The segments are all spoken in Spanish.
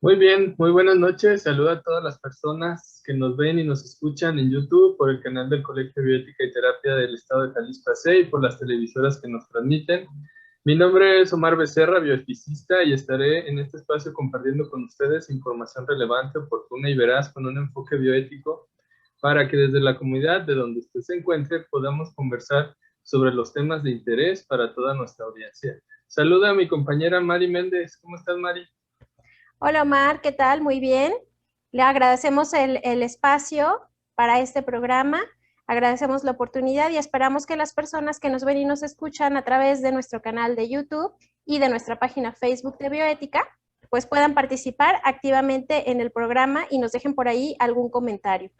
Muy bien, muy buenas noches. Saluda a todas las personas que nos ven y nos escuchan en YouTube, por el canal del Colegio de Bioética y Terapia del Estado de Jalisco AC y por las televisoras que nos transmiten. Mi nombre es Omar Becerra, bioeticista, y estaré en este espacio compartiendo con ustedes información relevante, oportuna y veraz con un enfoque bioético para que desde la comunidad de donde usted se encuentre podamos conversar sobre los temas de interés para toda nuestra audiencia. Saluda a mi compañera Mari Méndez. ¿Cómo estás, Mari? Hola Omar, ¿qué tal? Muy bien. Le agradecemos el espacio para este programa, agradecemos la oportunidad y esperamos que las personas que nos ven y nos escuchan a través de nuestro canal de YouTube y de nuestra página Facebook de Bioética, pues puedan participar activamente en el programa y nos dejen por ahí algún comentario.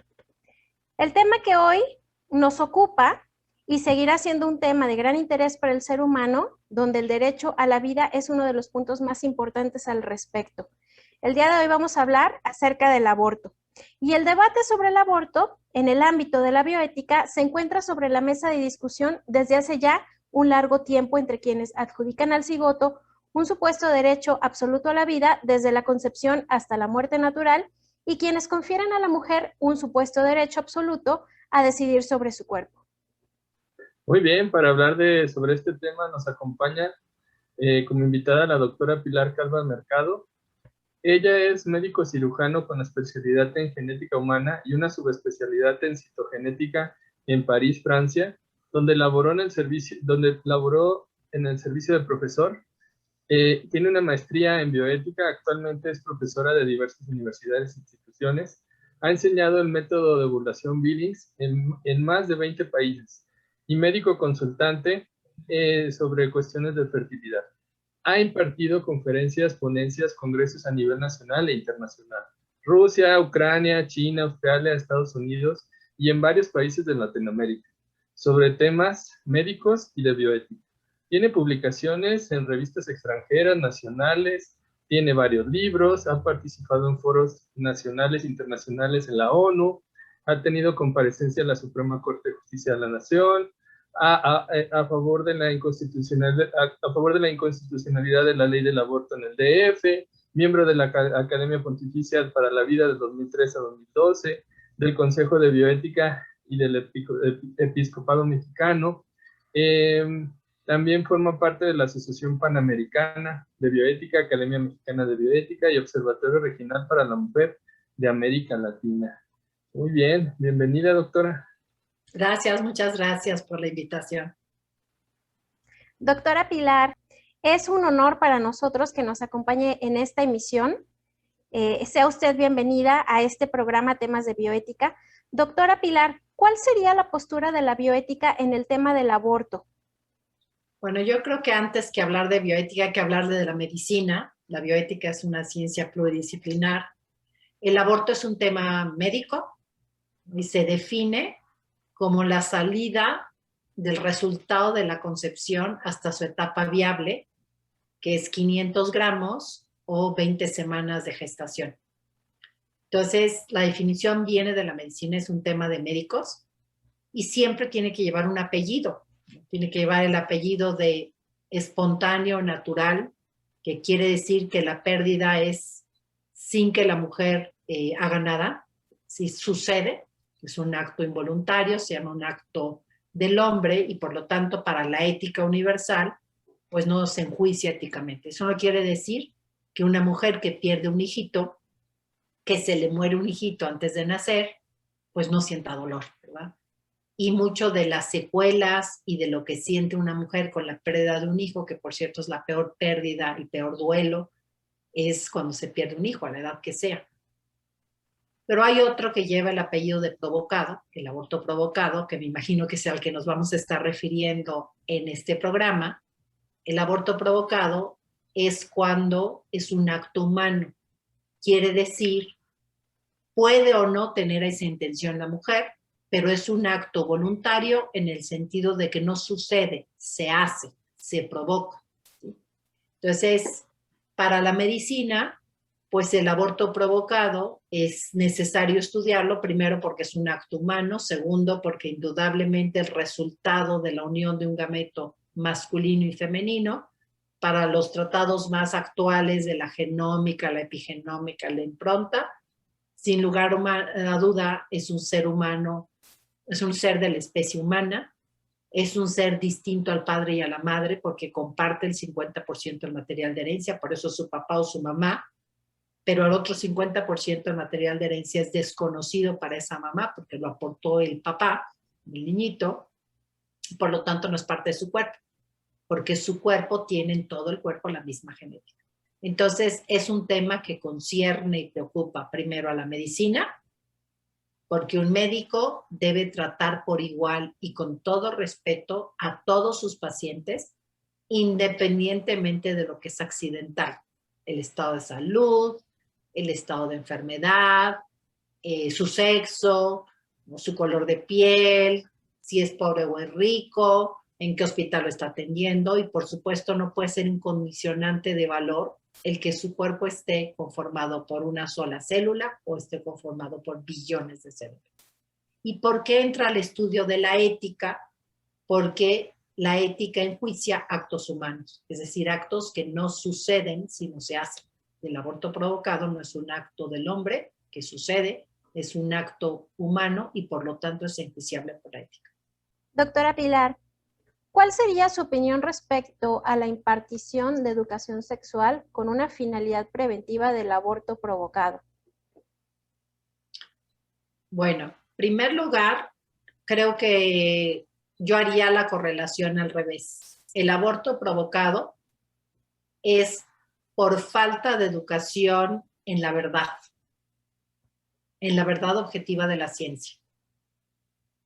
El tema que hoy nos ocupa y seguirá siendo un tema de gran interés para el ser humano, donde el derecho a la vida es uno de los puntos más importantes al respecto. El día de hoy vamos a hablar acerca del aborto. Y el debate sobre el aborto en el ámbito de la bioética se encuentra sobre la mesa de discusión desde hace ya un largo tiempo entre quienes adjudican al cigoto un supuesto derecho absoluto a la vida desde la concepción hasta la muerte natural y quienes confieren a la mujer un supuesto derecho absoluto a decidir sobre su cuerpo. Muy bien, para hablar sobre este tema nos acompaña como invitada la doctora Pilar Calva Mercado. Ella es médico cirujano con especialidad en genética humana y una subespecialidad en citogenética en París, Francia, donde laboró en el servicio de profesor. Tiene una maestría en bioética, actualmente es profesora de diversas universidades e instituciones. Ha enseñado el método de ovulación Billings en más de 20 países y médico consultante sobre cuestiones de fertilidad. Ha impartido conferencias, ponencias, congresos a nivel nacional e internacional. Rusia, Ucrania, China, Australia, Estados Unidos y en varios países de Latinoamérica sobre temas médicos y de bioética. Tiene publicaciones en revistas extranjeras, nacionales, tiene varios libros, ha participado en foros nacionales e internacionales en la ONU, ha tenido comparecencia en la Suprema Corte de Justicia de la Nación, a favor de la inconstitucionalidad de la ley del aborto en el DF, miembro de la Academia Pontificia para la Vida de 2003 a 2012, del Consejo de Bioética y del Episcopado Mexicano. También forma parte de la Asociación Panamericana de Bioética, Academia Mexicana de Bioética y Observatorio Regional para la Mujer de América Latina. Muy bien, bienvenida, doctora. Gracias, muchas gracias por la invitación. Doctora Pilar, es un honor para nosotros que nos acompañe en esta emisión. Sea usted bienvenida a este programa Temas de Bioética. Doctora Pilar, ¿cuál sería la postura de la bioética en el tema del aborto? Bueno, yo creo que antes que hablar de bioética hay que hablar de la medicina. La bioética es una ciencia pluridisciplinar. El aborto es un tema médico y se define como la salida del resultado de la concepción hasta su etapa viable, que es 500 gramos o 20 semanas de gestación. Entonces, la definición viene de la medicina, es un tema de médicos y siempre tiene que llevar un apellido. Tiene que llevar el apellido de espontáneo, natural, que quiere decir que la pérdida es sin que la mujer haga nada. Si sucede, es un acto involuntario, se llama un acto del hombre y por lo tanto para la ética universal, pues no se enjuicia éticamente. Eso no quiere decir que una mujer que pierde un hijito, que se le muere un hijito antes de nacer, pues no sienta dolor, ¿verdad? Y mucho de las secuelas y de lo que siente una mujer con la pérdida de un hijo, que por cierto es la peor pérdida, el peor duelo, es cuando se pierde un hijo, a la edad que sea. Pero hay otro que lleva el apellido de provocado, el aborto provocado, que me imagino que es al que nos vamos a estar refiriendo en este programa. El aborto provocado es cuando es un acto humano. Quiere decir, puede o no tener esa intención la mujer, pero es un acto voluntario en el sentido de que no sucede, se hace, se provoca. ¿Sí? Entonces, para la medicina, pues el aborto provocado es necesario estudiarlo, primero porque es un acto humano, segundo porque indudablemente el resultado de la unión de un gameto masculino y femenino para los tratados más actuales de la genómica, la epigenómica, la impronta, sin lugar a duda es un ser humano, es un ser de la especie humana, es un ser distinto al padre y a la madre porque comparte el 50% del material de herencia, por eso su papá o su mamá, pero el otro 50% del material de herencia es desconocido para esa mamá porque lo aportó el papá, el niñito, por lo tanto no es parte de su cuerpo, porque su cuerpo tiene en todo el cuerpo la misma genética. Entonces es un tema que concierne y preocupa primero a la medicina, porque un médico debe tratar por igual y con todo respeto a todos sus pacientes, independientemente de lo que es accidental, el estado de salud, el estado de enfermedad, su sexo, su color de piel, si es pobre o es rico, en qué hospital lo está atendiendo, y por supuesto no puede ser un condicionante de valor el que su cuerpo esté conformado por una sola célula o esté conformado por billones de células. ¿Y por qué entra al estudio de la ética? Porque la ética enjuicia actos humanos, es decir, actos que no suceden si no se hacen. El aborto provocado no es un acto del hombre que sucede, es un acto humano y por lo tanto es enjuiciable por la ética. Doctora Pilar, ¿cuál sería su opinión respecto a la impartición de educación sexual con una finalidad preventiva del aborto provocado? Bueno, en primer lugar, creo que yo haría la correlación al revés. El aborto provocado es por falta de educación en la verdad objetiva de la ciencia.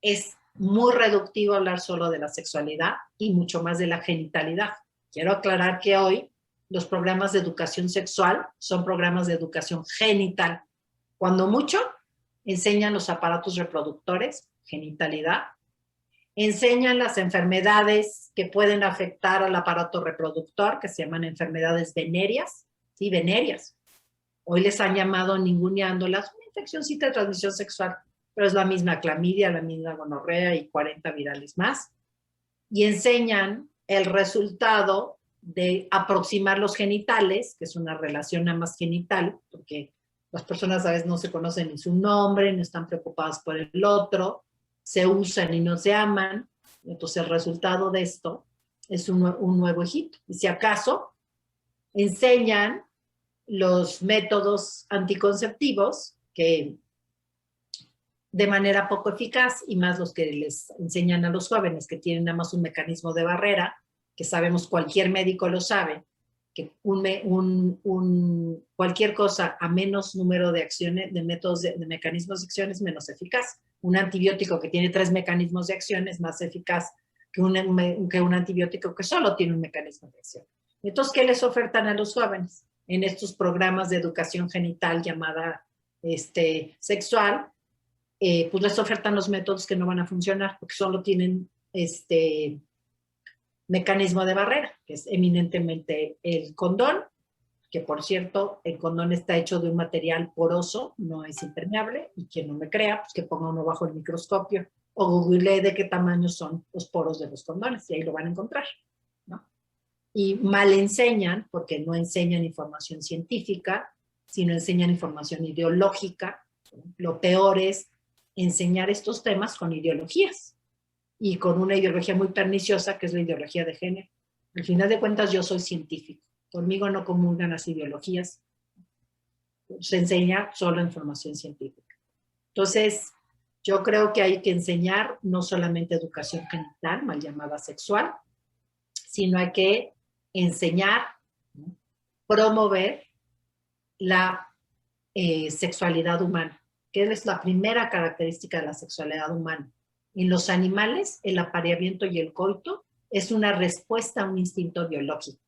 Es muy reductivo hablar solo de la sexualidad y mucho más de la genitalidad. Quiero aclarar que hoy los programas de educación sexual son programas de educación genital. Cuando mucho, enseñan los aparatos reproductores, genitalidad, enseñan las enfermedades que pueden afectar al aparato reproductor, que se llaman enfermedades venéreas, ¿sí? Venéreas. Hoy les han llamado ninguneándolas una infeccióncita de transmisión sexual, pero es la misma clamidia, la misma gonorrea y 40 virales más. Y enseñan el resultado de aproximar los genitales, que es una relación nada más genital, porque las personas a veces no se conocen ni su nombre, no están preocupadas por el otro, se usan y no se aman. Entonces el resultado de esto es un nuevo Egipto. Y si acaso enseñan los métodos anticonceptivos que de manera poco eficaz, y más los que les enseñan a los jóvenes que tienen nada más un mecanismo de barrera, que sabemos cualquier médico lo sabe, que cualquier cosa a menos número de acciones, de métodos, de mecanismos de acción es menos eficaz. Un antibiótico que tiene 3 mecanismos de acción es más eficaz que un antibiótico que solo tiene un mecanismo de acción. Entonces, ¿qué les ofertan a los jóvenes en estos programas de educación genital llamada sexual? Pues les ofertan los métodos que no van a funcionar porque solo tienen mecanismo de barrera, que es eminentemente el condón, que por cierto, el condón está hecho de un material poroso, no es impermeable, y quien no me crea, pues que ponga uno bajo el microscopio o googlee de qué tamaño son los poros de los condones, y ahí lo van a encontrar, ¿no? Y mal enseñan, porque no enseñan información científica, sino enseñan información ideológica. Lo peor es enseñar estos temas con ideologías, y con una ideología muy perniciosa, que es la ideología de género. Al final de cuentas, yo soy científico. Conmigo no comulgan las ideologías. Se enseña solo información científica. Entonces, yo creo que hay que enseñar no solamente educación genital, mal llamada sexual, sino hay que enseñar, ¿no?, promover la sexualidad humana, que es la primera característica de la sexualidad humana. En los animales, el apareamiento y el coito es una respuesta a un instinto biológico,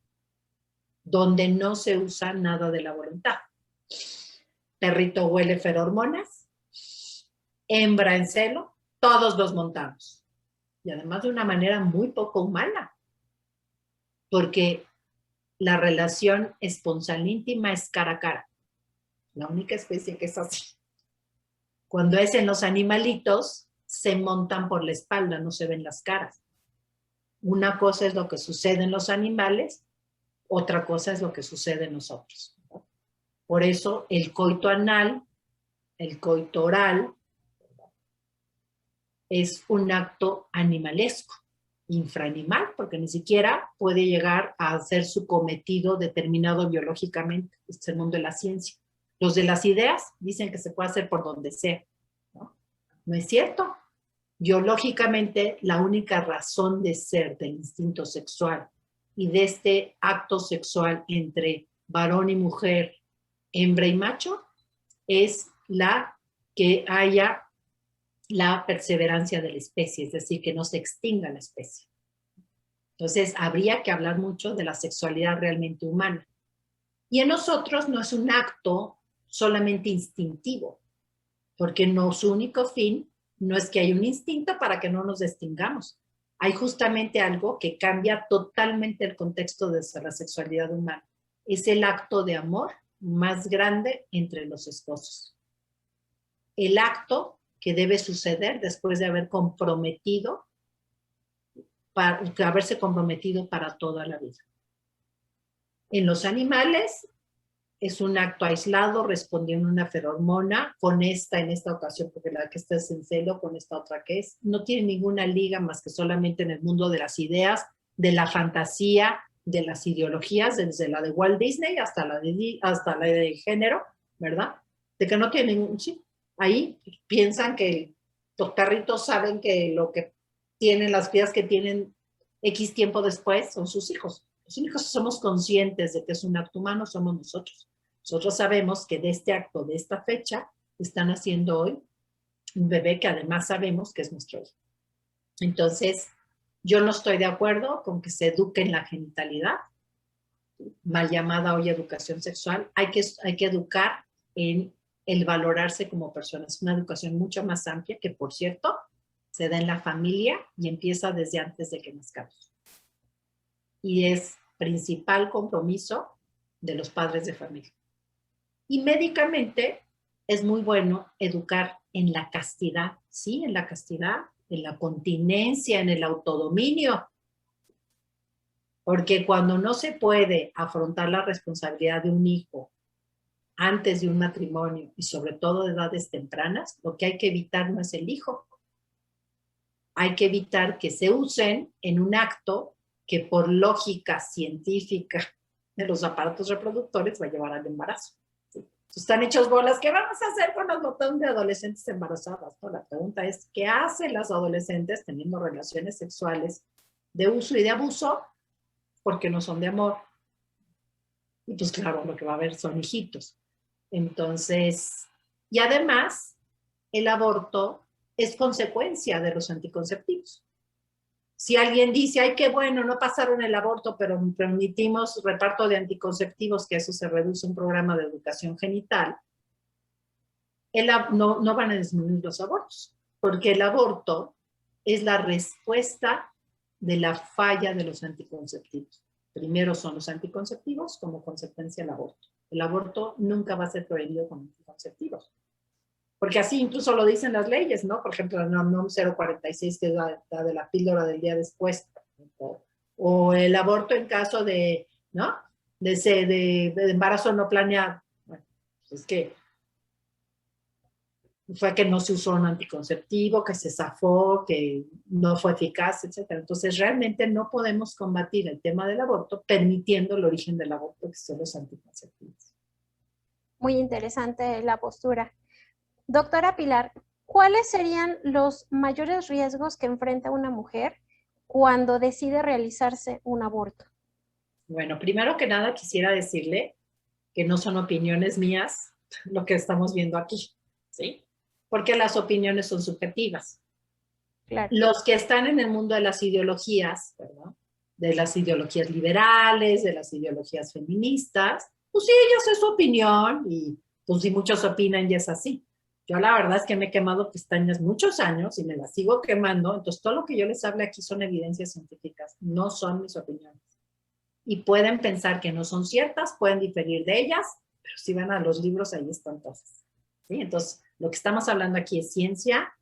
donde no se usa nada de la voluntad. Perrito huele ferormonas, hembra en celo, todos los montamos. Y además de una manera muy poco humana, porque la relación esponsal íntima es cara a cara. La única especie que es así. Cuando es en los animalitos, se montan por la espalda, no se ven las caras. Una cosa es lo que sucede en los animales Otra cosa es lo que sucede en nosotros. Por eso el coito anal, el coito oral, es un acto animalesco, infraanimal, porque ni siquiera puede llegar a ser su cometido determinado biológicamente. Este es el mundo de la ciencia. Los de las ideas dicen que se puede hacer por donde sea. No es cierto. Biológicamente, la única razón de ser del instinto sexual y de este acto sexual entre varón y mujer, hembra y macho, es la que haya la perseverancia de la especie, es decir, que no se extinga la especie. Entonces, habría que hablar mucho de la sexualidad realmente humana. Y en nosotros no es un acto solamente instintivo, porque su único fin no es que haya un instinto para que no nos extingamos. Hay justamente algo que cambia totalmente el contexto de la sexualidad humana. Es el acto de amor más grande entre los esposos. El acto que debe suceder después de haberse comprometido para toda la vida. En los animales es un acto aislado respondiendo a una feromona, con esta en esta ocasión, porque la que está es en celo, con esta otra que es. No tiene ninguna liga más que solamente en el mundo de las ideas, de la fantasía, de las ideologías, desde la de Walt Disney hasta la de género, ¿verdad? De que no tiene ningún... Sí, ahí piensan que los perritos saben que lo que tienen, las vidas que tienen X tiempo después son sus hijos. Los únicos que somos conscientes de que es un acto humano somos nosotros. Nosotros sabemos que de este acto, de esta fecha, están haciendo hoy un bebé que además sabemos que es nuestro hijo. Entonces, yo no estoy de acuerdo con que se eduque en la genitalidad, mal llamada hoy educación sexual. Hay que educar en el valorarse como personas. Es una educación mucho más amplia que, por cierto, se da en la familia y empieza desde antes de que nazcamos. Y es principal compromiso de los padres de familia. Y médicamente es muy bueno educar en la castidad, ¿sí? En la castidad, en la continencia, en el autodominio. Porque cuando no se puede afrontar la responsabilidad de un hijo antes de un matrimonio y sobre todo de edades tempranas, lo que hay que evitar no es el hijo. Hay que evitar que se usen en un acto que por lógica científica de los aparatos reproductores va a llevar al embarazo. ¿Sí? Están hechos bolas. ¿Qué vamos a hacer con los botones de adolescentes embarazadas? No, la pregunta es, ¿qué hacen las adolescentes teniendo relaciones sexuales de uso y de abuso porque no son de amor? Y pues claro, lo que va a haber son hijitos. Entonces, y además, el aborto es consecuencia de los anticonceptivos. Si alguien dice, ay, qué bueno, no pasaron el aborto, pero permitimos reparto de anticonceptivos, que eso se reduce a un programa de educación genital, no van a disminuir los abortos, porque el aborto es la respuesta de la falla de los anticonceptivos. Primero son los anticonceptivos, como consecuencia el aborto. El aborto nunca va a ser prohibido con anticonceptivos. Porque así incluso lo dicen las leyes, ¿no? Por ejemplo, la NOM 046, que es la de la píldora del día después. O el aborto en caso de, ¿no? De embarazo no planeado. Bueno, pues es que fue que no se usó un anticonceptivo, que se zafó, que no fue eficaz, etc. Entonces, realmente no podemos combatir el tema del aborto permitiendo el origen del aborto, que son los anticonceptivos. Muy interesante la postura. Doctora Pilar, ¿cuáles serían los mayores riesgos que enfrenta una mujer cuando decide realizarse un aborto? Bueno, primero que nada quisiera decirle que no son opiniones mías lo que estamos viendo aquí, ¿sí? Porque las opiniones son subjetivas. Claro. Los que están en el mundo de las ideologías, ¿verdad? De las ideologías liberales, de las ideologías feministas, pues sí, ellos es su opinión y pues si muchos opinan ya es así. Yo la verdad es que me he quemado pestañas muchos años y me las sigo quemando, entonces todo lo que yo les hable aquí son evidencias científicas, no son mis opiniones. Y pueden pensar que no son ciertas, pueden diferir de ellas, pero si van a los libros ahí están todas. ¿Sí? Entonces, lo que estamos hablando aquí es ciencia,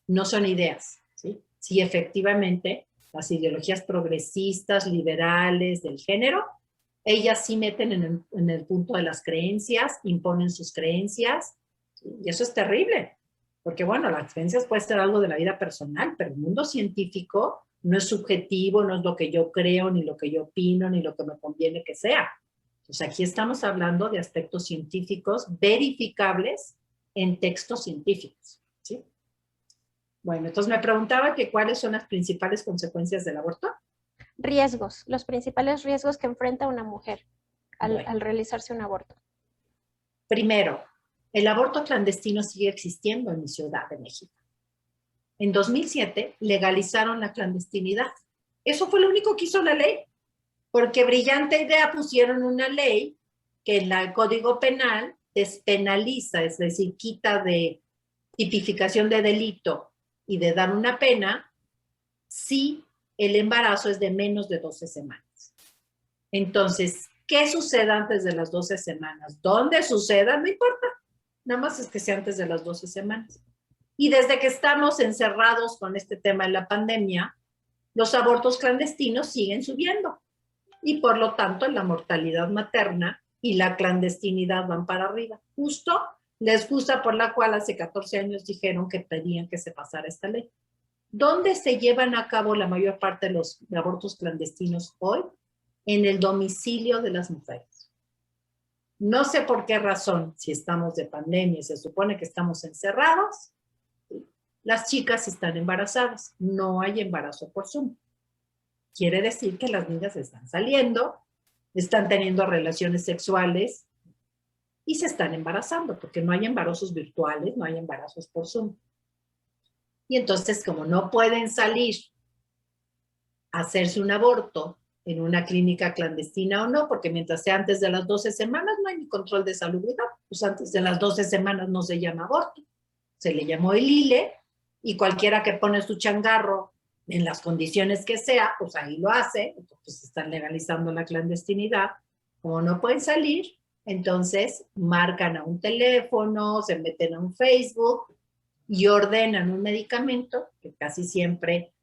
no son ideas. ¿Sí? Sí, efectivamente, las ideologías progresistas, liberales, del género, Ellas sí meten en el punto de las creencias, imponen sus creencias, y eso es terrible, porque bueno, las creencias pueden ser algo de la vida personal, pero el mundo científico no es subjetivo, no es lo que yo creo, ni lo que yo opino, ni lo que me conviene que sea. Entonces aquí estamos hablando de aspectos científicos verificables en textos científicos, ¿sí? Bueno, entonces me preguntaba que cuáles son las principales consecuencias del aborto. Riesgos, los principales riesgos que enfrenta una mujer Bueno. al realizarse un aborto. Primero, el aborto clandestino sigue existiendo en mi Ciudad de México. En 2007 legalizaron la clandestinidad. Eso fue lo único que hizo la ley, porque brillante idea pusieron una ley que en el Código Penal despenaliza, es decir, quita de tipificación de delito y de dar una pena si el embarazo es de menos de 12 semanas. Entonces, ¿qué sucede antes de las 12 semanas? ¿Dónde suceda? No importa. Nada más es que sea antes de las 12 semanas. Y desde que estamos encerrados con este tema de la pandemia, los abortos clandestinos siguen subiendo. Y por lo tanto, la mortalidad materna y la clandestinidad van para arriba. Justo la excusa por la cual hace 14 años dijeron que pedían que se pasara esta ley. ¿Dónde se llevan a cabo la mayor parte de los abortos clandestinos hoy? En el domicilio de las mujeres. No sé por qué razón, si estamos de pandemia, se supone que estamos encerrados, las chicas están embarazadas. No hay embarazo por Zoom. Quiere decir que las niñas están saliendo, están teniendo relaciones sexuales y se están embarazando, porque no hay embarazos virtuales, no hay embarazos por Zoom. Y entonces, como no pueden salir a hacerse un aborto en una clínica clandestina o no, porque mientras sea antes de las 12 semanas no hay ni control de salubridad, pues antes de las 12 semanas no se llama aborto, se le llamó el ILE, y cualquiera que pone su changarro en las condiciones que sea, pues ahí lo hace, pues están legalizando la clandestinidad. Como no pueden salir, entonces marcan a un teléfono, se meten a un Facebook y ordenan un medicamento, que casi siempre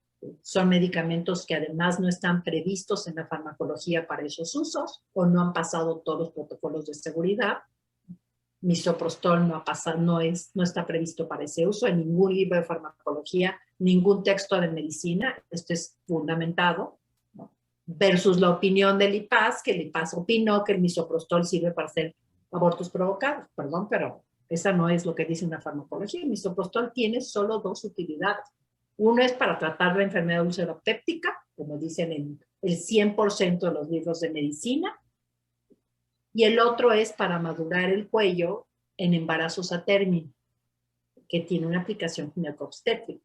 son medicamentos que además no están previstos en la farmacología para esos usos o no han pasado todos los protocolos de seguridad. Misoprostol no está previsto para ese uso en ningún libro de farmacología, ningún texto de medicina. Esto es fundamentado, ¿no? Versus la opinión del IPAS, que el IPAS opinó que el misoprostol sirve para hacer abortos provocados. Perdón, pero esa no es lo que dice una farmacología. El misoprostol tiene solo dos utilidades. Uno es para tratar la enfermedad ulceropéptica, como dicen en el 100% de los libros de medicina, y el otro es para madurar el cuello en embarazos a término, que tiene una aplicación ginecobstétrica.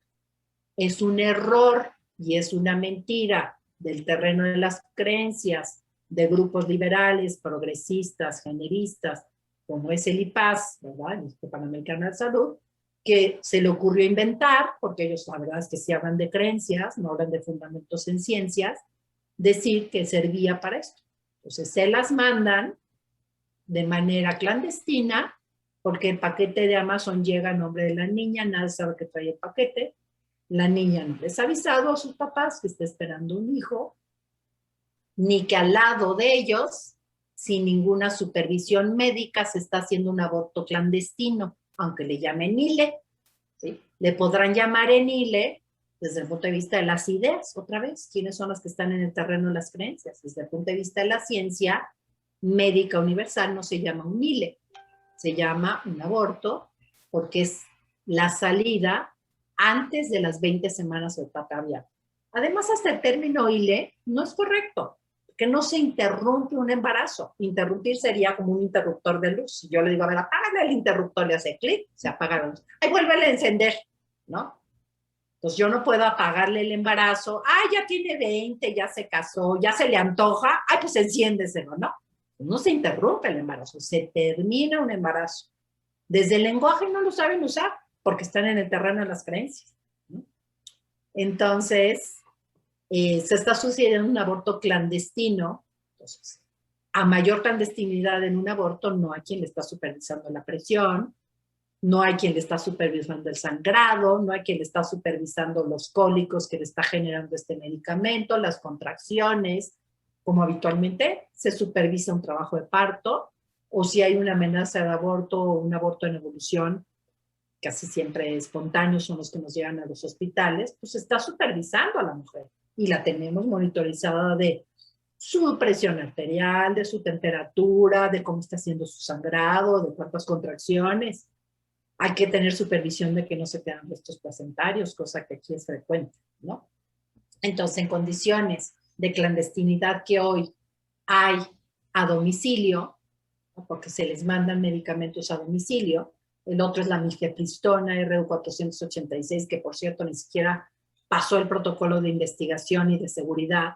Es un error y es una mentira del terreno de las creencias de grupos liberales, progresistas, generistas, como es el IPAS, ¿verdad? El Instituto Panamericano de Salud, que se le ocurrió inventar, porque ellos la verdad es que sí hablan de creencias, no hablan de fundamentos en ciencias, decir que servía para esto. Entonces se las mandan de manera clandestina, porque el paquete de Amazon llega a nombre de la niña, nadie sabe que trae el paquete, la niña no les ha avisado a sus papás que está esperando un hijo, ni que al lado de ellos, sin ninguna supervisión médica, se está haciendo un aborto clandestino, aunque le llamen ILE, ¿sí? Le podrán llamar en ILE desde el punto de vista de las ideas, otra vez, ¿quiénes son las que están en el terreno de las creencias? Desde el punto de vista de la ciencia médica universal no se llama un ILE, se llama un aborto porque es la salida antes de las 20 semanas de etapa abierta. Además, hasta el término ILE no es correcto, porque no se interrumpe un embarazo. Interrumpir sería como un interruptor de luz. Si yo le digo, a ver, apágale el interruptor, le hace clic, se apaga la luz. Ay, vuélvele a encender, ¿no? Entonces yo no puedo apagarle el embarazo. Ay, ya tiene 20, ya se casó, ya se le antoja. Ay, pues enciéndeselo, ¿no? No se interrumpe el embarazo, se termina un embarazo. Desde el lenguaje no lo saben usar porque están en el terreno de las creencias, ¿no? Entonces, se está sucediendo un aborto clandestino. Entonces, a mayor clandestinidad en un aborto, no hay quien le está supervisando la presión, no hay quien le está supervisando el sangrado, no hay quien le está supervisando los cólicos que le está generando este medicamento, las contracciones. como habitualmente, se supervisa un trabajo de parto, o si hay una amenaza de aborto o un aborto en evolución, casi siempre espontáneos son los que nos llevan a los hospitales, pues está supervisando a la mujer y la tenemos monitorizada de su presión arterial, de su temperatura, de cómo está haciendo su sangrado, de cuántas contracciones. Hay que tener supervisión de que no se quedan restos placentarios, cosa que aquí es frecuente, ¿no? Entonces, en condiciones de clandestinidad que hoy hay a domicilio, ¿no? Porque se les mandan medicamentos a domicilio, el otro es la mifepristona RU486, que por cierto ni siquiera pasó el protocolo de investigación y de seguridad,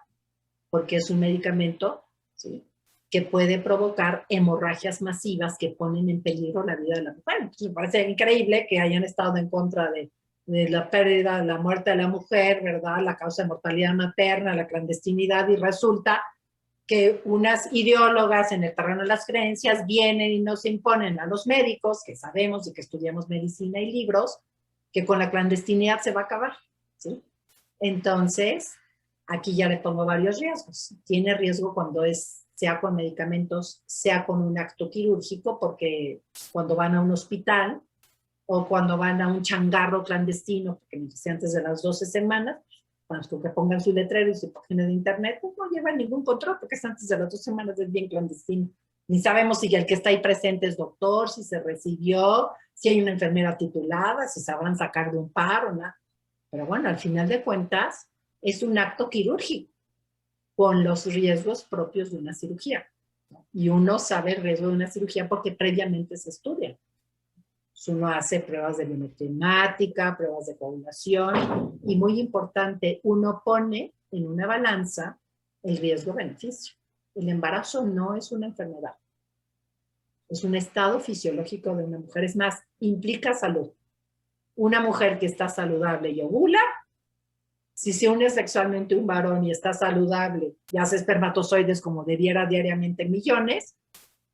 porque es un medicamento, ¿sí?, que puede provocar hemorragias masivas que ponen en peligro la vida de la mujer. Entonces me parece increíble que hayan estado en contra de la pérdida, de la muerte de la mujer, ¿verdad? La causa de mortalidad materna, la clandestinidad, y resulta que unas ideólogas en el terreno de las creencias vienen y nos imponen a los médicos, que sabemos y que estudiamos medicina y libros, que con la clandestinidad se va a acabar, ¿sí? Entonces, aquí ya le pongo varios riesgos. Tiene riesgo cuando sea con medicamentos, sea con un acto quirúrgico, porque cuando van a un hospital o cuando van a un changarro clandestino, porque me dice antes de las 12 semanas, cuando que pongan su letrero y su página de internet, pues no lleva ningún control, porque es antes de las 2 semanas, es bien clandestino. Ni sabemos si el que está ahí presente es doctor, si se recibió, si hay una enfermera titulada, si sabrán sacar de un paro, nada. Pero bueno, al final de cuentas, es un acto quirúrgico con los riesgos propios de una cirugía, ¿no? Y uno sabe el riesgo de una cirugía porque previamente se estudia. Uno hace pruebas de biometría, pruebas de coagulación, y muy importante, uno pone en una balanza el riesgo-beneficio. El embarazo no es una enfermedad, es un estado fisiológico de una mujer. Es más, implica salud. Una mujer que está saludable y ovula, si se une sexualmente un varón y está saludable y hace espermatozoides como debiera diariamente millones,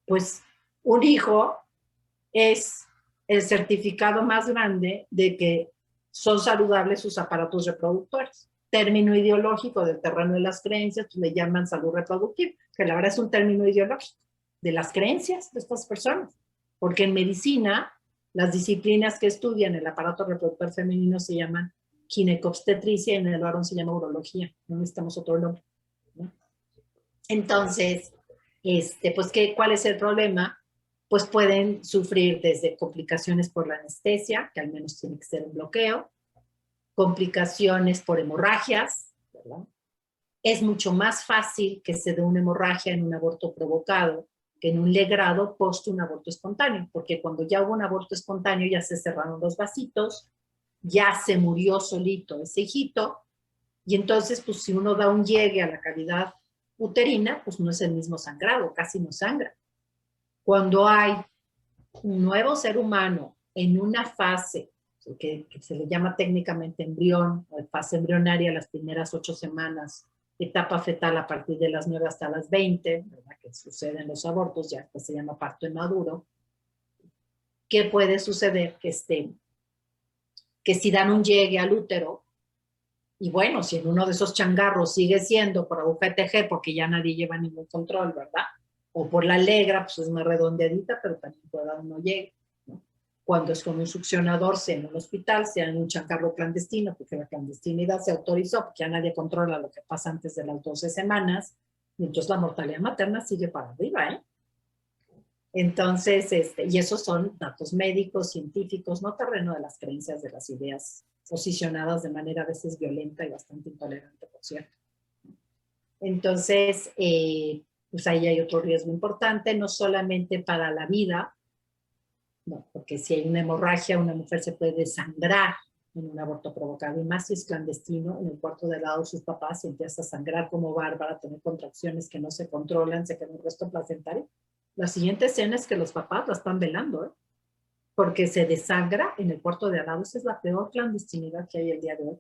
pues un hijo es el certificado más grande de que son saludables sus aparatos reproductores. Término ideológico del terreno de las creencias, pues le llaman salud reproductiva, que la verdad es un término ideológico de las creencias de estas personas, porque en medicina las disciplinas que estudian el aparato reproductor femenino se llaman ginecobstetricia y en el varón se llama urología. No necesitamos otro nombre, ¿no? Entonces, pues, ¿cuál es el problema? Pues pueden sufrir desde complicaciones por la anestesia, que al menos tiene que ser un bloqueo, complicaciones por hemorragias, ¿verdad? Es mucho más fácil que se dé una hemorragia en un aborto provocado que en un legrado post un aborto espontáneo, porque cuando ya hubo un aborto espontáneo ya se cerraron los vasitos, ya se murió solito ese hijito, y entonces pues si uno da un llegue a la cavidad uterina, pues no es el mismo sangrado, casi no sangra. Cuando hay un nuevo ser humano en una fase que se le llama técnicamente embrión, o fase embrionaria, las primeras 8 semanas, etapa fetal a partir de las 9 hasta las 20, ¿verdad?, que sucede en los abortos, ya que se llama parto inmaduro. ¿Qué puede suceder? Que si dan un llegue al útero, y bueno, si en uno de esos changarros sigue siendo por aguja de tejer, porque ya nadie lleva ningún control, ¿verdad?, o por la legra, pues es más redondeadita, pero también puede dar uno llegue, ¿no? Cuando es con un succionador, sea en un hospital, sea en un changarro clandestino, porque la clandestinidad se autorizó, porque ya nadie controla lo que pasa antes de las 12 semanas, y entonces la mortalidad materna sigue para arriba, ¿eh? Entonces, y esos son datos médicos, científicos, no terreno de las creencias, de las ideas posicionadas de manera a veces violenta y bastante intolerante, por cierto. Entonces, pues ahí hay otro riesgo importante, no solamente para la vida, no, porque si hay una hemorragia, una mujer se puede desangrar en un aborto provocado, y más si es clandestino, en el cuarto de al lado de sus papás, se empieza a sangrar como bárbara, tener contracciones que no se controlan, se queda un resto placentario. La siguiente escena es que los papás la están velando, ¿eh?, porque se desangra en el cuarto de al lado. Esa es la peor clandestinidad que hay el día de hoy.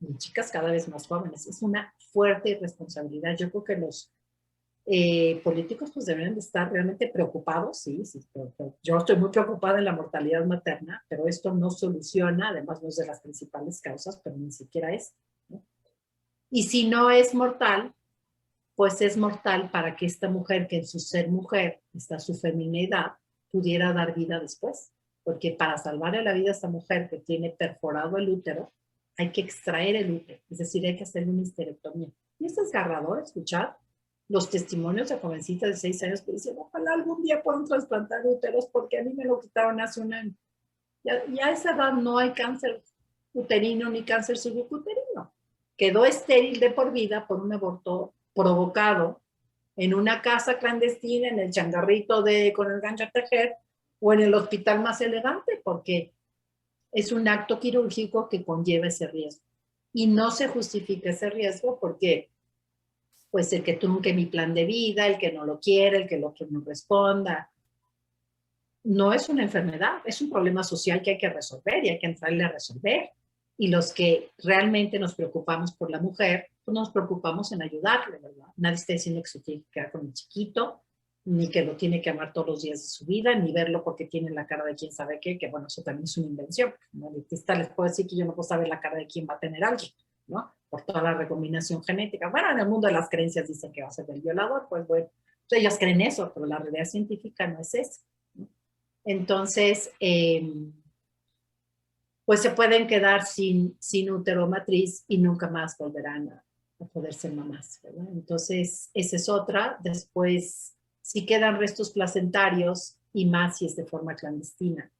Y chicas cada vez más jóvenes. Es una fuerte irresponsabilidad. Yo creo que los políticos pues deberían de estar realmente preocupados, sí, pero yo estoy muy preocupada en la mortalidad materna, pero esto no soluciona, además no es de las principales causas, pero ni siquiera es, ¿no? Y si no es mortal, pues es mortal para que esta mujer, que en su ser mujer está su feminidad, pudiera dar vida después. Porque para salvarle la vida a esta mujer que tiene perforado el útero, hay que extraer el útero, es decir, hay que hacer una histerectomía. Y es desgarrador escuchar los testimonios de jovencitas de 6 años que dicen, ojalá algún día puedan trasplantar úteros porque a mí me lo quitaron hace un año. Ya a esa edad no hay cáncer uterino ni cáncer cervicuterino. Quedó estéril de por vida por un aborto provocado en una casa clandestina, en el changarrito con el gancho a tejer, o en el hospital más elegante, porque es un acto quirúrgico que conlleva ese riesgo. Y no se justifica ese riesgo porque, pues, el que trunque mi plan de vida, el que no lo quiere, el que el otro no responda, no es una enfermedad, es un problema social que hay que resolver y hay que entrarle a resolver. Y los que realmente nos preocupamos por la mujer, pues nos preocupamos en ayudarle, ¿verdad? Nadie está diciendo que se tiene que quedar con el chiquito, ni que lo tiene que amar todos los días de su vida, ni verlo porque tiene la cara de quién sabe qué, que bueno, eso también es una invención. Como dietista les puedo decir que yo no puedo saber la cara de quién va a tener alguien, ¿no? Por toda la recombinación genética. Bueno, en el mundo de las creencias dicen que va a ser del violador, pues bueno, ellas creen eso, pero la realidad científica no es esa, ¿no? Entonces, pues se pueden quedar sin útero matriz y nunca más volverán a poder ser mamás, ¿verdad? Entonces, esa es otra. Después, si quedan restos placentarios, y más si es de forma clandestina,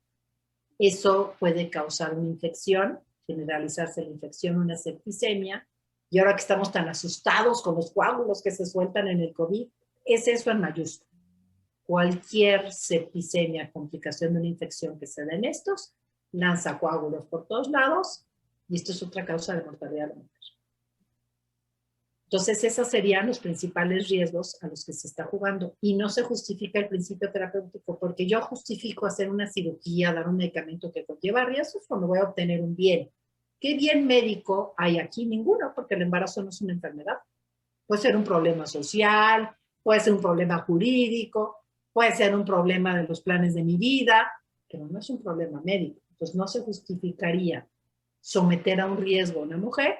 eso puede causar una infección, generalizarse la infección, una septicemia, y ahora que estamos tan asustados con los coágulos que se sueltan en el COVID, es eso en mayúscula. Cualquier septicemia, complicación de una infección que se da en estos, lanza coágulos por todos lados, y esto es otra causa de mortalidad de la mujer. Entonces, esos serían los principales riesgos a los que se está jugando. Y no se justifica el principio terapéutico, porque yo justifico hacer una cirugía, dar un medicamento que conlleva riesgos cuando voy a obtener un bien. ¿Qué bien médico hay aquí? Ninguno, porque el embarazo no es una enfermedad. Puede ser un problema social, puede ser un problema jurídico, puede ser un problema de los planes de mi vida, pero no es un problema médico. Entonces, no se justificaría someter a un riesgo a una mujer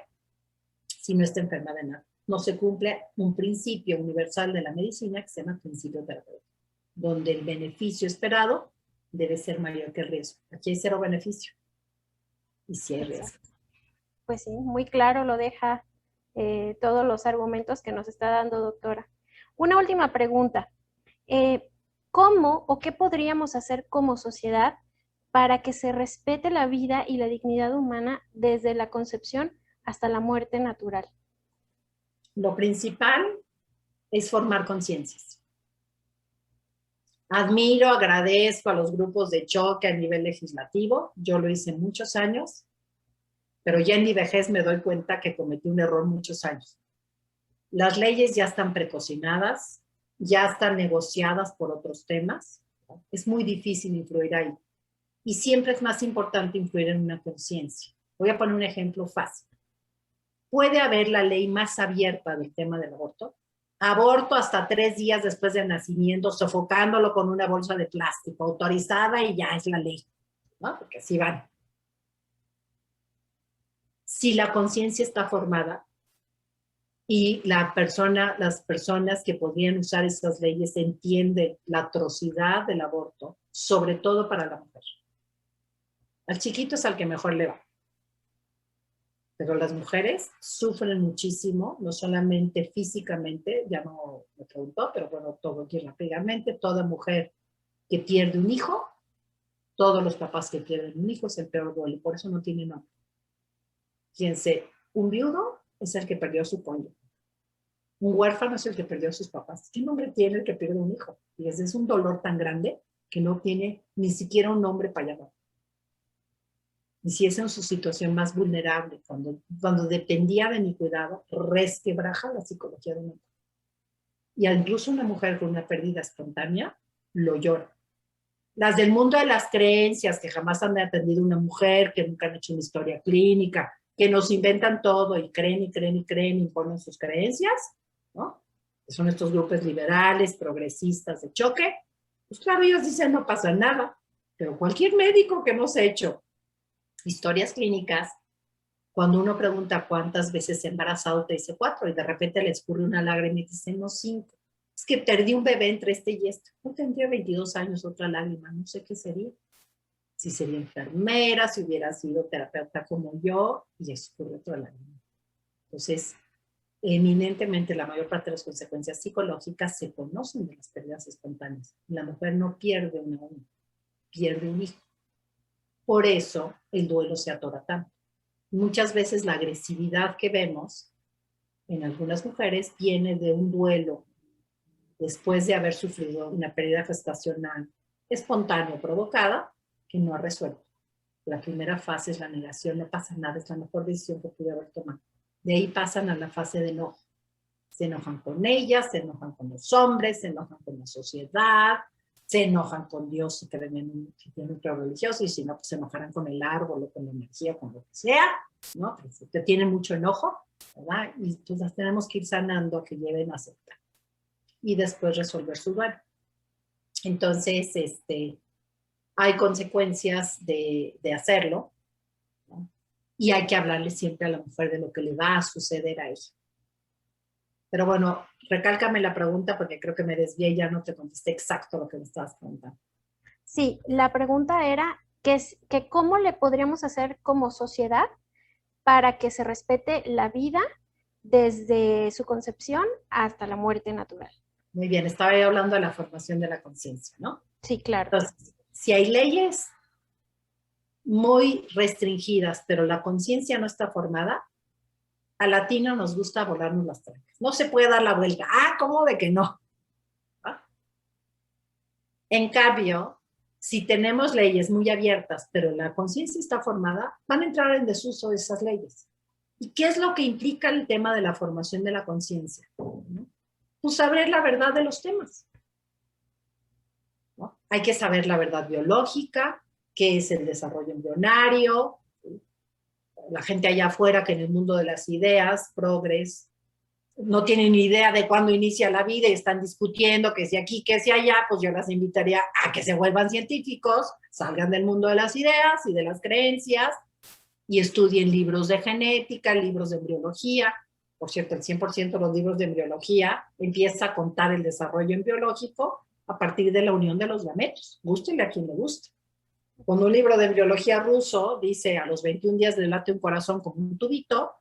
si no está enferma de nada. No se cumple un principio universal de la medicina que se llama principio terapéutico, donde el beneficio esperado debe ser mayor que el riesgo. Aquí hay 0 beneficio y sí hay riesgo. Pues sí, muy claro lo deja todos los argumentos que nos está dando, doctora. Una última pregunta. ¿Cómo o qué podríamos hacer como sociedad para que se respete la vida y la dignidad humana desde la concepción hasta la muerte natural? Lo principal es formar conciencias. Admiro, agradezco a los grupos de choque a nivel legislativo. Yo lo hice muchos años, pero ya en mi vejez me doy cuenta que cometí un error muchos años. Las leyes ya están precocinadas, ya están negociadas por otros temas. Es muy difícil influir ahí. Y siempre es más importante influir en una conciencia. Voy a poner un ejemplo fácil. ¿Puede haber la ley más abierta del tema del aborto? Aborto hasta 3 días después del nacimiento, sofocándolo con una bolsa de plástico, autorizada y ya es la ley, ¿no? Porque así van. Si la conciencia está formada y las personas que podrían usar esas leyes entienden la atrocidad del aborto, sobre todo para la mujer. Al chiquito es al que mejor le va. Pero las mujeres sufren muchísimo, no solamente físicamente, ya no me preguntó, pero bueno, todo aquí rápidamente, toda mujer que pierde un hijo, todos los papás que pierden un hijo es el peor duelo, por eso no tiene nombre. Fíjense, un viudo es el que perdió a su cónyuge. Un huérfano es el que perdió a sus papás. ¿Qué nombre tiene el que pierde un hijo? Y ese es un dolor tan grande que no tiene ni siquiera un nombre para llamar. Y si es en su situación más vulnerable, cuando dependía de mi cuidado, resquebraja la psicología de una mujer. Y incluso una mujer con una pérdida espontánea lo llora. Las del mundo de las creencias, que jamás han atendido a una mujer, que nunca han hecho una historia clínica, que nos inventan todo y creen y creen y creen y imponen sus creencias, ¿no? Que son estos grupos liberales, progresistas de choque. Pues claro, ellos dicen no pasa nada, pero cualquier médico que hemos hecho historias clínicas, Cuando uno pregunta cuántas veces se ha embarazado, te dice 4 y de repente le escurre una lágrima y te dice no 5. Es que perdí un bebé entre este y este. No tendría 22 años otra lágrima, no sé qué sería. Si sería enfermera, si hubiera sido terapeuta como yo, y escurre otra lágrima. Entonces, eminentemente la mayor parte de las consecuencias psicológicas se conocen de las pérdidas espontáneas. La mujer no pierde una uña, pierde un hijo. Por eso el duelo se atora tanto. Muchas veces la agresividad que vemos en algunas mujeres viene de un duelo después de haber sufrido una pérdida gestacional espontánea o provocada que no ha resuelto. La primera fase es la negación, no pasa nada, es la mejor decisión que pude haber tomado. De ahí pasan a la fase de enojo. Se enojan con ellas, se enojan con los hombres, se enojan con la sociedad, se enojan con Dios si creen en un centro religioso, y si no, pues se enojarán con el árbol o con la energía, con lo que sea, ¿no? Que tienen mucho enojo, ¿verdad? Y pues las tenemos que ir sanando a que lleven a aceptar. Y después resolver su duelo. Entonces, hay consecuencias de hacerlo, ¿no? Y hay que hablarle siempre a la mujer de lo que le va a suceder a ella. Pero bueno, recálcame la pregunta porque creo que me desvié y ya no te contesté exacto lo que me estabas preguntando. Sí, la pregunta era que cómo le podríamos hacer como sociedad para que se respete la vida desde su concepción hasta la muerte natural. Muy bien, estaba yo hablando de la formación de la conciencia, ¿no? Sí, claro. Entonces, si hay leyes muy restringidas, pero la conciencia no está formada, a latino nos gusta volarnos las trancas. No se puede dar la vuelta. Ah, ¿cómo de que no? ¿Ah? En cambio, si tenemos leyes muy abiertas, pero la conciencia está formada, van a entrar en desuso esas leyes. ¿Y qué es lo que implica el tema de la formación de la conciencia? Pues saber la verdad de los temas, ¿no? Hay que saber la verdad biológica, qué es el desarrollo embrionario. La gente allá afuera que en el mundo de las ideas, progres, no tienen ni idea de cuándo inicia la vida y están discutiendo que si aquí, que si allá, pues yo las invitaría a que se vuelvan científicos, salgan del mundo de las ideas y de las creencias y estudien libros de genética, libros de embriología. Por cierto, el 100% de los libros de embriología empieza a contar el desarrollo embriológico a partir de la unión de los gametos. Gústele a quien le guste. Cuando un libro de embriología ruso dice a los 21 días le late un corazón como un tubito,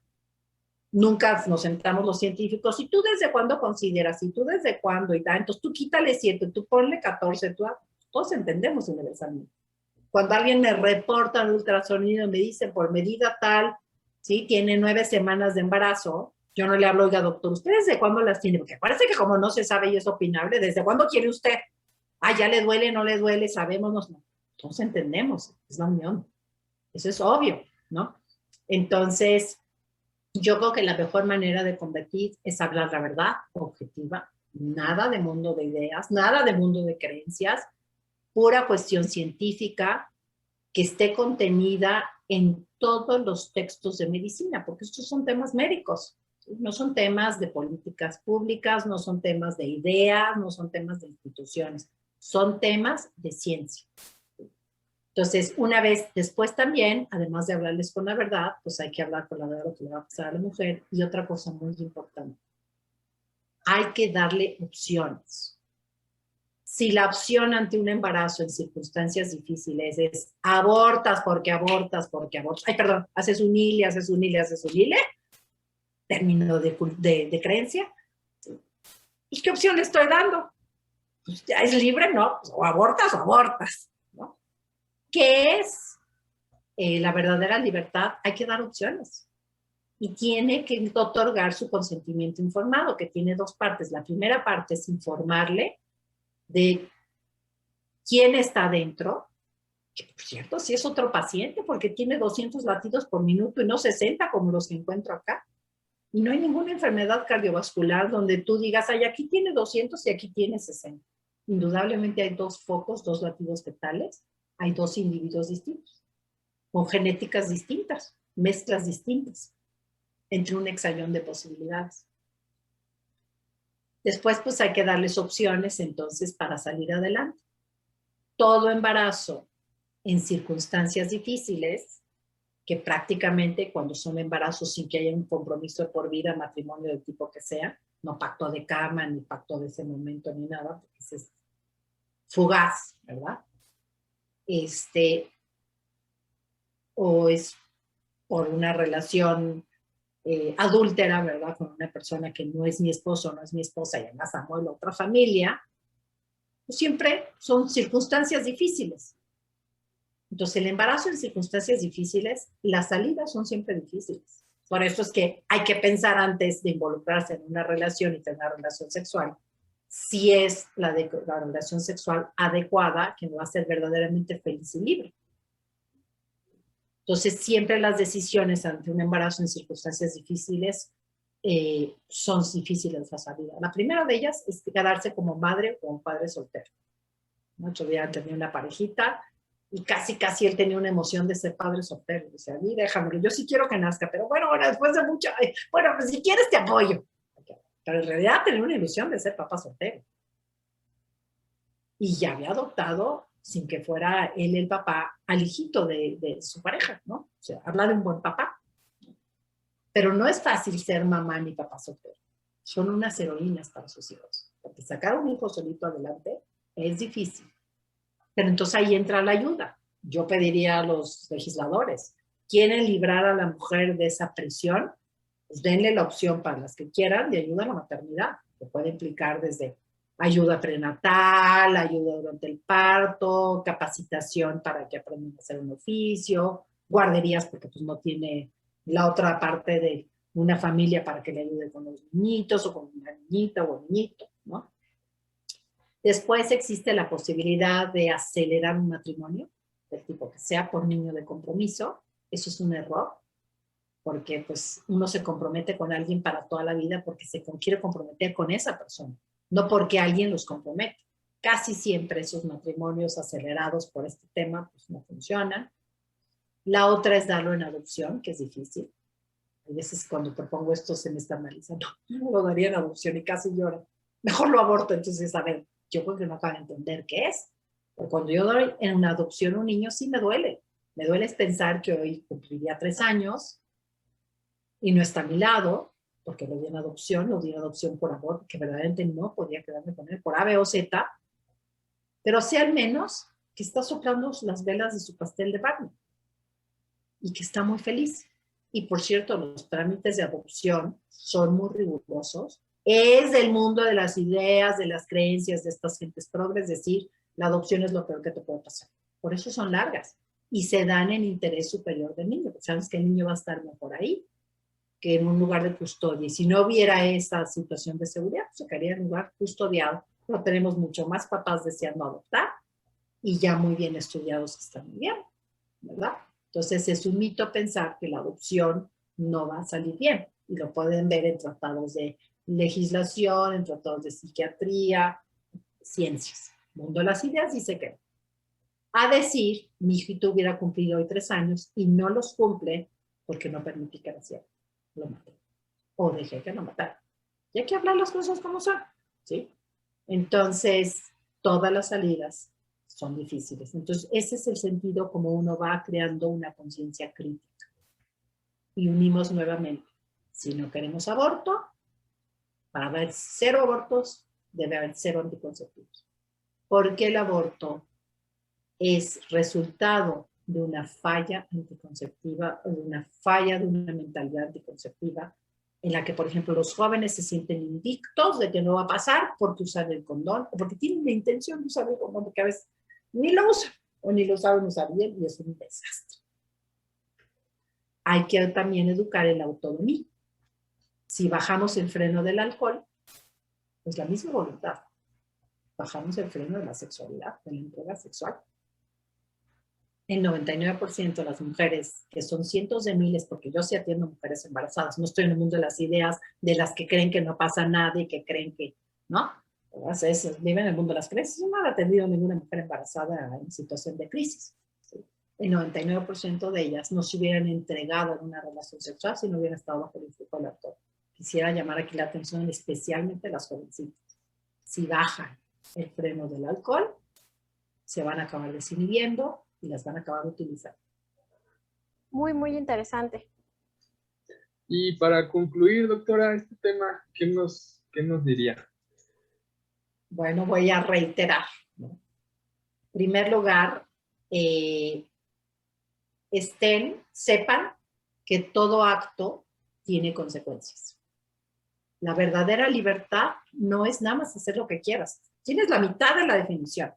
nunca nos sentamos los científicos, ¿y tú desde cuándo consideras? ¿Y tú desde cuándo? Y tal. Entonces tú quítale 7, tú ponle 14, todos entendemos universalmente. Cuando alguien me reporta un ultrasonido y me dice por medida tal, ¿sí? Tiene 9 semanas de embarazo, yo no le hablo, oiga doctor, ¿usted desde cuándo las tiene? Porque parece que como no se sabe y es opinable, ¿desde cuándo quiere usted? Ah, ya le duele, no le duele, sabemos, no. Todos entendemos, es la unión. Eso es obvio, ¿no? Entonces, yo creo que la mejor manera de combatir es hablar la verdad objetiva, nada de mundo de ideas, nada de mundo de creencias, pura cuestión científica que esté contenida en todos los textos de medicina, porque estos son temas médicos, no son temas de políticas públicas, no son temas de ideas, no son temas de instituciones, son temas de ciencia. Entonces, una vez después también, además de hablarles con la verdad, pues hay que hablar con la verdad de lo que le va a pasar a la mujer. Y otra cosa muy importante, hay que darle opciones. Si la opción ante un embarazo en circunstancias difíciles es abortas porque abortas, ay, perdón, haces un hile, término de creencia, ¿y qué opción le estoy dando? Pues ya es libre, ¿no? Pues o abortas, ¿no? ¿Qué es la verdadera libertad? Hay que dar opciones. Y tiene que otorgar su consentimiento informado, que tiene 2 partes. La primera parte es informarle de quién está dentro, que por cierto, si es otro paciente, porque tiene 200 latidos por minuto y no 60 como los que encuentro acá. Y no hay ninguna enfermedad cardiovascular donde tú digas, ay, aquí tiene 200 y aquí tiene 60. Indudablemente hay 2 focos, 2 latidos fetales, hay 2 individuos distintos, con genéticas distintas, mezclas distintas, entre un hexagon de posibilidades. Después, pues hay que darles opciones, entonces, para salir adelante. Todo embarazo en circunstancias difíciles, que prácticamente cuando son embarazos sin que haya un compromiso de por vida, matrimonio del tipo que sea, no pacto de cama, ni pacto de ese momento, ni nada, porque es fugaz, ¿verdad? O es por una relación adúltera, ¿verdad? Con una persona que no es mi esposo, no es mi esposa y además amo a la otra familia, pues siempre son circunstancias difíciles. Entonces, el embarazo en circunstancias difíciles, las salidas son siempre difíciles. Por eso es que hay que pensar antes de involucrarse en una relación y tener una relación sexual, si es la relación sexual adecuada, que me va a ser verdaderamente feliz y libre. Entonces, siempre las decisiones ante un embarazo en circunstancias difíciles son difíciles de salida. La primera de ellas es quedarse como madre o un padre soltero. Otro día tenía una parejita y casi él tenía una emoción de ser padre soltero. Dice, a mí déjamelo, yo sí quiero que nazca, pero bueno, ahora después de mucho, bueno, pues si quieres te apoyo. Pero en realidad tenía una ilusión de ser papá soltero. Y ya había adoptado, sin que fuera él el papá, al hijito de su pareja, ¿no? O sea, habla de un buen papá. Pero no es fácil ser mamá ni papá soltero. Son unas heroínas para sus hijos. Porque sacar a un hijo solito adelante es difícil. Pero entonces ahí entra la ayuda. Yo pediría a los legisladores, ¿quieren librar a la mujer de esa presión? Pues denle la opción para las que quieran de ayuda a la maternidad, que puede implicar desde ayuda prenatal, ayuda durante el parto, capacitación para que aprendan a hacer un oficio, guarderías porque pues no tiene la otra parte de una familia para que le ayude con los niñitos o con una niñita o un niñito, ¿no? Después existe la posibilidad de acelerar un matrimonio, del tipo que sea por niño de compromiso. Eso es un error, porque pues uno se compromete con alguien para toda la vida porque se quiere comprometer con esa persona, no porque alguien los compromete. Casi siempre esos matrimonios acelerados por este tema pues no funcionan. La otra es darlo en adopción, que es difícil. A veces cuando propongo esto se me está analizando. No lo daría en adopción y casi lloro. Mejor lo aborto. Entonces, a ver, yo creo que no acabo de entender qué es. Porque cuando yo doy en una adopción a un niño, sí me duele. Me duele es pensar que hoy cumpliría 3 años y no está a mi lado, porque lo di en adopción por amor, que verdaderamente no podía quedarme con él, por A, B o Z, pero sé al menos que está soplando las velas de su pastel de Barney y que está muy feliz. Y por cierto, los trámites de adopción son muy rigurosos. Es del mundo de las ideas, de las creencias de estas gentes progres, decir, la adopción es lo peor que te puede pasar. Por eso son largas y se dan en interés superior del niño, porque sabes que el niño va a estar mejor ahí que en un lugar de custodia. Y si no hubiera esa situación de seguridad, pues se quedaría en un lugar custodiado. Pero tenemos mucho más papás deseando adoptar y ya muy bien estudiados que están muy bien, ¿verdad? Entonces es un mito pensar que la adopción no va a salir bien. Y lo pueden ver en tratados de legislación, en tratados de psiquiatría, ciencias. El mundo de las ideas dice que a decir, mi hijito hubiera cumplido hoy 3 años y no los cumple porque no permití que naciera. Lo maté. O dejé que lo matara. Y hay que hablar las cosas como son, ¿sí? Entonces, todas las salidas son difíciles. Entonces, ese es el sentido como uno va creando una conciencia crítica. Y unimos nuevamente. Si no queremos aborto, para haber 0 abortos, debe haber 0 anticonceptivos. Porque el aborto es resultado de una falla anticonceptiva o de una falla de una mentalidad anticonceptiva en la que, por ejemplo, los jóvenes se sienten invictos de que no va a pasar porque usan el condón o porque tienen la intención de usar el condón, porque a veces ni lo usan o ni lo saben usar bien y es un desastre. Hay que también educar el autonomía. Si bajamos el freno del alcohol, es la misma voluntad. Bajamos el freno de la sexualidad, de la entrega sexual. El 99% de las mujeres, que son cientos de miles, porque yo sí atiendo mujeres embarazadas, no estoy en el mundo de las ideas de las que creen que no pasa nada y que creen que, ¿no? Viven en el mundo de las creencias. Yo no he atendido a ninguna mujer embarazada en situación de crisis. ¿Sí? El 99% de ellas no se hubieran entregado en una relación sexual si no hubieran estado bajo el influjo del alcohol. Quisiera llamar aquí la atención especialmente a las jovencitas. Si bajan el freno del alcohol, se van a acabar desinhibiendo y las van a acabar utilizando. Muy, muy interesante. Y para concluir, doctora, este tema, qué nos diría? Bueno, voy a reiterar, ¿no? En primer lugar, sepan que todo acto tiene consecuencias. La verdadera libertad no es nada más hacer lo que quieras. Tienes la mitad de la definición.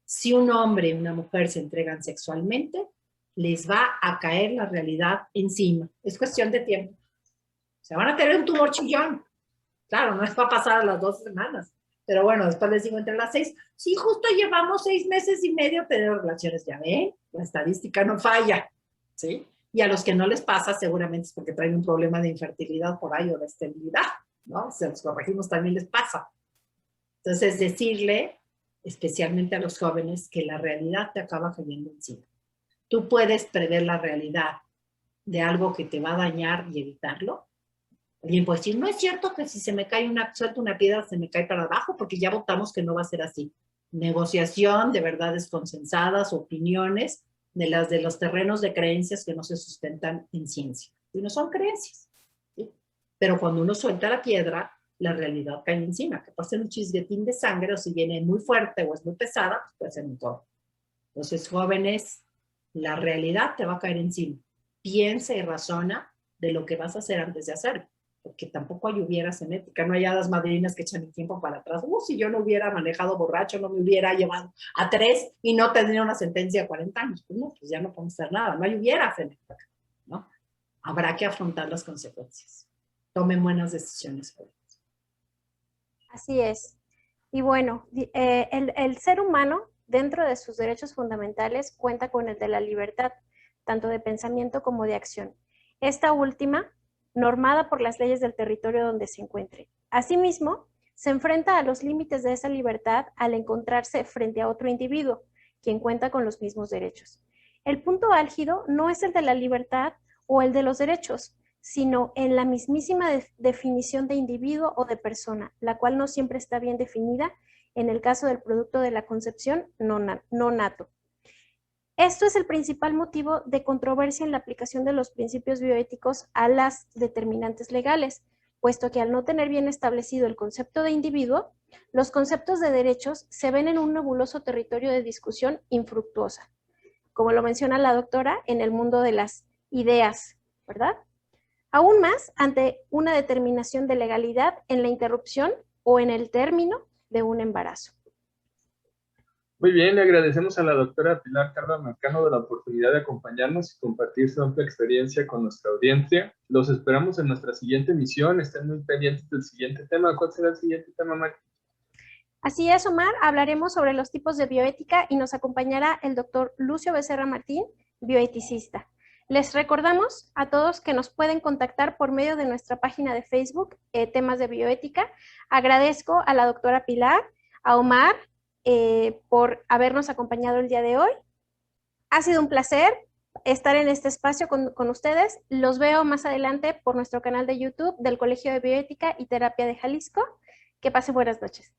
Si un hombre y una mujer se entregan sexualmente, les va a caer la realidad encima. Es cuestión de tiempo. Se van a tener un tumor chillón. Claro, no es para pasar a las 2 semanas. Pero bueno, después les digo entre las 6. Sí, justo llevamos 6 meses y medio teniendo relaciones. Ya ven, la estadística no falla. ¿Sí? Y a los que no les pasa, seguramente es porque traen un problema de infertilidad por ahí o de esterilidad, ¿no? Si los corregimos también les pasa. Entonces, decirle, especialmente a los jóvenes, que la realidad te acaba cayendo encima. Tú puedes prever la realidad de algo que te va a dañar y evitarlo. Alguien puede decir, no es cierto que si se me cae suelta una piedra, se me cae para abajo, porque ya votamos que no va a ser así. Negociación de verdades consensadas, opiniones, de los terrenos de creencias que no se sustentan en ciencia. Y no son creencias. ¿Sí? Pero cuando uno suelta la piedra, la realidad cae encima. Que puede ser un chisguetín de sangre, o si viene muy fuerte o es muy pesada, pues puede ser un todo. Entonces, jóvenes, la realidad te va a caer encima. Piensa y razona de lo que vas a hacer antes de hacerlo. Porque tampoco hay hubieras en ética, no hay hadas madrinas que echan el tiempo para atrás. Si yo no hubiera manejado borracho, no me hubiera llevado a 3 y no tendría una sentencia de 40 años. Pues no, pues ya no podemos hacer nada, no hay hubieras en ética, ¿no? Habrá que afrontar las consecuencias. Tomen buenas decisiones. Así es. Y bueno, el ser humano, dentro de sus derechos fundamentales, cuenta con el de la libertad, tanto de pensamiento como de acción. Esta última, normada por las leyes del territorio donde se encuentre. Asimismo, se enfrenta a los límites de esa libertad al encontrarse frente a otro individuo, quien cuenta con los mismos derechos. El punto álgido no es el de la libertad o el de los derechos, sino en la mismísima definición de individuo o de persona, la cual no siempre está bien definida en el caso del producto de la concepción no nato. Esto es el principal motivo de controversia en la aplicación de los principios bioéticos a las determinantes legales, puesto que al no tener bien establecido el concepto de individuo, los conceptos de derechos se ven en un nebuloso territorio de discusión infructuosa, como lo menciona la doctora, en el mundo de las ideas, ¿verdad? Aún más ante una determinación de legalidad en la interrupción o en el término de un embarazo. Muy bien, le agradecemos a la doctora Pilar Carva Marcano de la oportunidad de acompañarnos y compartir su amplia experiencia con nuestra audiencia. Los esperamos en nuestra siguiente emisión. Estén muy pendientes del siguiente tema. ¿Cuál será el siguiente tema, Mari? Así es, Omar. Hablaremos sobre los tipos de bioética y nos acompañará el doctor Lucio Becerra Martín, bioeticista. Les recordamos a todos que nos pueden contactar por medio de nuestra página de Facebook, Temas de Bioética. Agradezco a la doctora Pilar, a Omar, por habernos acompañado el día de hoy. Ha sido un placer estar en este espacio con ustedes. Los veo más adelante por nuestro canal de YouTube del Colegio de Bioética y Terapia de Jalisco. Que pasen buenas noches.